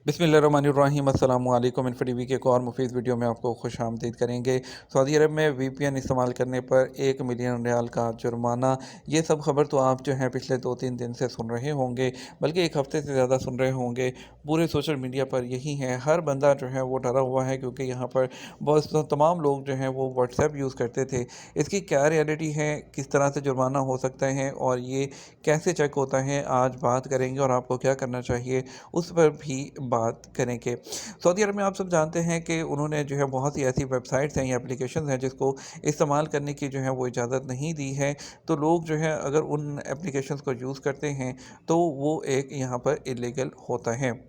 बिस्मिल्लाहिर्रहमानिर्रहीम अस्सलाम वालेकुम। इन्फो टीवी के एक और मुफीद वीडियो में आपको खुशामदीद करेंगे। सऊदी अरब में वीपीएन इस्तेमाल करने पर 1 मिलियन रियाल का जुर्माना। ये सब खबर तो आप जो है पिछले 2-3 दिन से सुन रहे होंगे, बल्कि एक हफ्ते से ज़्यादा सुन रहे होंगे। पूरे सोशल मीडिया पर यही है, हर बंदा जो है वो डरा हुआ है, क्योंकि यहाँ पर बहुत तमाम लोग जो हैं वो व्हाट्सएप यूज़ करते थे। इसकी क्या रियलिटी है, किस तरह से जुर्माना हो सकता है और ये कैसे चेक होता है, आज बात करेंगे और आपको क्या करना चाहिए उस पर भी बात करेंगे। सऊदी अरब में आप सब जानते हैं कि उन्होंने जो है बहुत सी ऐसी वेबसाइट्स हैं या एप्लीकेशंस हैं जिसको इस्तेमाल करने की जो है वो इजाज़त नहीं दी है। तो लोग जो है अगर उन एप्लीकेशंस को यूज़ करते हैं तो वो एक यहाँ पर इलीगल होता है।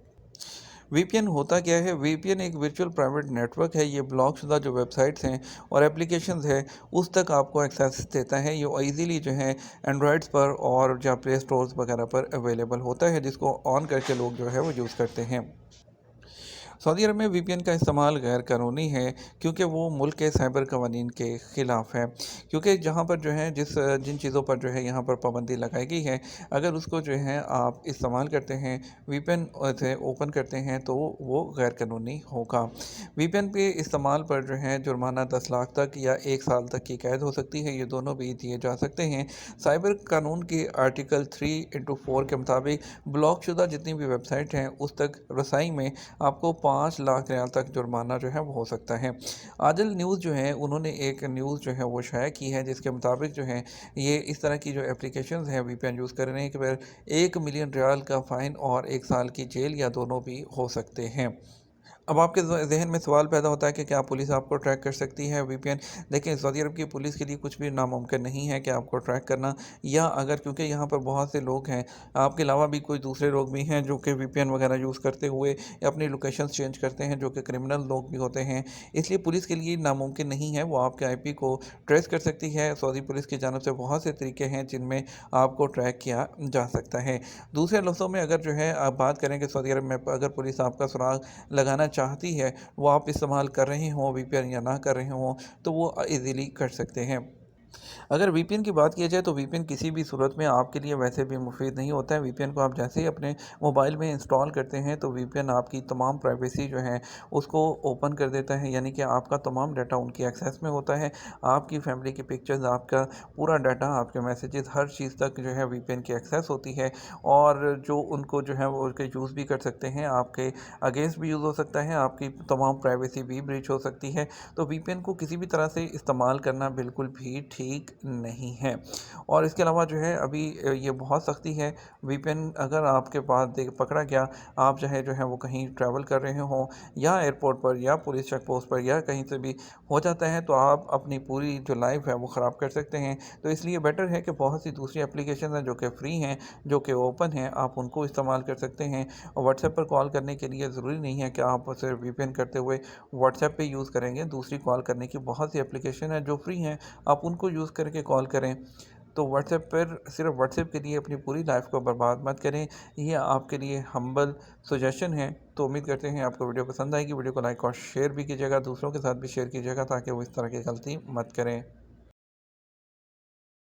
वीपीएन होता क्या है? वीपीएन एक वर्चुअल प्राइवेट नेटवर्क है। ये ब्लॉकशुदा जो वेबसाइट्स हैं और एप्लीकेशंस है उस तक आपको एक्सेस देता है। ये ईज़िली जो है एंड्रॉयड्स पर और या प्ले स्टोर्स वगैरह पर अवेलेबल होता है, जिसको ऑन करके लोग जो है वो यूज़ करते हैं। सऊदी अरब में वीपीएन का इस्तेमाल गैर कानूनी है, क्योंकि वो मुल्क के साइबर कवानीन के ख़िलाफ़ है। क्योंकि जहाँ पर जो है जिन चीज़ों पर जो है यहाँ पर पाबंदी लगाई गई है, अगर उसको जो है आप इस्तेमाल करते हैं, वीपीएन से ओपन करते हैं, तो वो गैर कानूनी होगा। वीपीएन पे इस्तेमाल पर जो है जुर्माना 10 लाख तक या 1 साल तक की कैद हो सकती है। ये दोनों भी दिए जा सकते हैं। साइबर कानून के आर्टिकल 3/4 के मुताबिक ब्लॉकशुदा जितनी भी वेबसाइट हैं उस तक रसाई में आपको 5 लाख रियाल तक जुर्माना जो है वो हो सकता है। आदिल न्यूज़ जो है उन्होंने एक न्यूज़ जो है वो शाया की है, जिसके मुताबिक जो है ये इस तरह की जो एप्लीकेशंस हैं वीपीएन यूज़ करने के पर 1 मिलियन रियाल का फ़ाइन और 1 साल की जेल या दोनों भी हो सकते हैं। अब आपके ज़हन में सवाल पैदा होता है कि क्या पुलिस आपको ट्रैक कर सकती है वीपीएन? देखिए, सऊदी अरब की पुलिस के लिए कुछ भी नामुमकिन नहीं है कि आपको ट्रैक करना, या अगर क्योंकि यहाँ पर बहुत से लोग हैं, आपके अलावा भी कोई दूसरे लोग भी हैं जो कि वीपीएन वगैरह यूज़ करते हुए अपनी लोकेशंस चेंज करते हैं, जो कि क्रिमिनल लोग भी होते हैं। इसलिए पुलिस के लिए नामुमकिन नहीं है, वो आपके आईपी को ट्रेस कर सकती है। सऊदी पुलिस की जानब से बहुत से तरीके हैं जिनमें आपको ट्रैक किया जा सकता है। दूसरे लफ्ज़ों में अगर जो है आप बात करें कि सऊदी अरब में अगर पुलिस आपका सुराग लगाना चाहती है, वो आप इस्तेमाल कर रहे हों वीपीएन या ना कर रहे हों, तो वो ईज़िली कर सकते हैं। अगर वीपीएन की बात की जाए तो वीपीएन किसी भी सूरत में आपके लिए वैसे भी मुफीद नहीं होता है। वीपीएन को आप जैसे ही अपने मोबाइल में इंस्टॉल करते हैं तो वीपीएन आपकी तमाम प्राइवेसी जो है उसको ओपन कर देता है, यानी कि आपका तमाम डाटा उनकी एक्सेस में होता है। आपकी फैमिली की पिक्चर्स, आपका पूरा डाटा, आपके मैसेजेस, हर चीज़ तक जो है वीपीएन की एक्सेस होती है, और जो उनको जो है वो उसके यूज़ भी कर सकते हैं, आपके अगेंस्ट भी यूज़ हो सकता है, आपकी तमाम प्राइवेसी भी ब्रीच हो सकती है। तो वीपीएन को किसी भी तरह से इस्तेमाल करना बिल्कुल भी ठीक नहीं है। और इसके अलावा जो है अभी ये बहुत सख्ती है। वीपीएन अगर आपके पास देख पकड़ा गया, आप चाहे जो है वो कहीं ट्रैवल कर रहे हों या एयरपोर्ट पर या पुलिस चेक पोस्ट पर या कहीं से भी हो जाता है, तो आप अपनी पूरी जो लाइफ है वो ख़राब कर सकते हैं। तो इसलिए बेटर है कि बहुत सी दूसरी एप्लीकेशन हैं जो कि फ्री हैं, जो कि ओपन हैं, आप उनको इस्तेमाल कर सकते हैं। और व्हाट्सएप पर कॉल करने के लिए ज़रूरी नहीं है कि आप सिर्फ वीपीएन करते हुए व्हाट्सएप पे यूज़ करेंगे। दूसरी कॉल करने की बहुत सी एप्लीकेशन है जो फ्री हैं, आप उनको यूज़ करके कॉल करें। तो व्हाट्सएप पर सिर्फ व्हाट्सएप के लिए अपनी पूरी लाइफ को बर्बाद मत करें। ये आपके लिए हम्बल सजेशन है। तो उम्मीद करते हैं आपको वीडियो पसंद आएगी। वीडियो को लाइक और शेयर भी कीजिएगा, दूसरों के साथ भी शेयर कीजिएगा, ताकि वो इस तरह की गलती मत करें।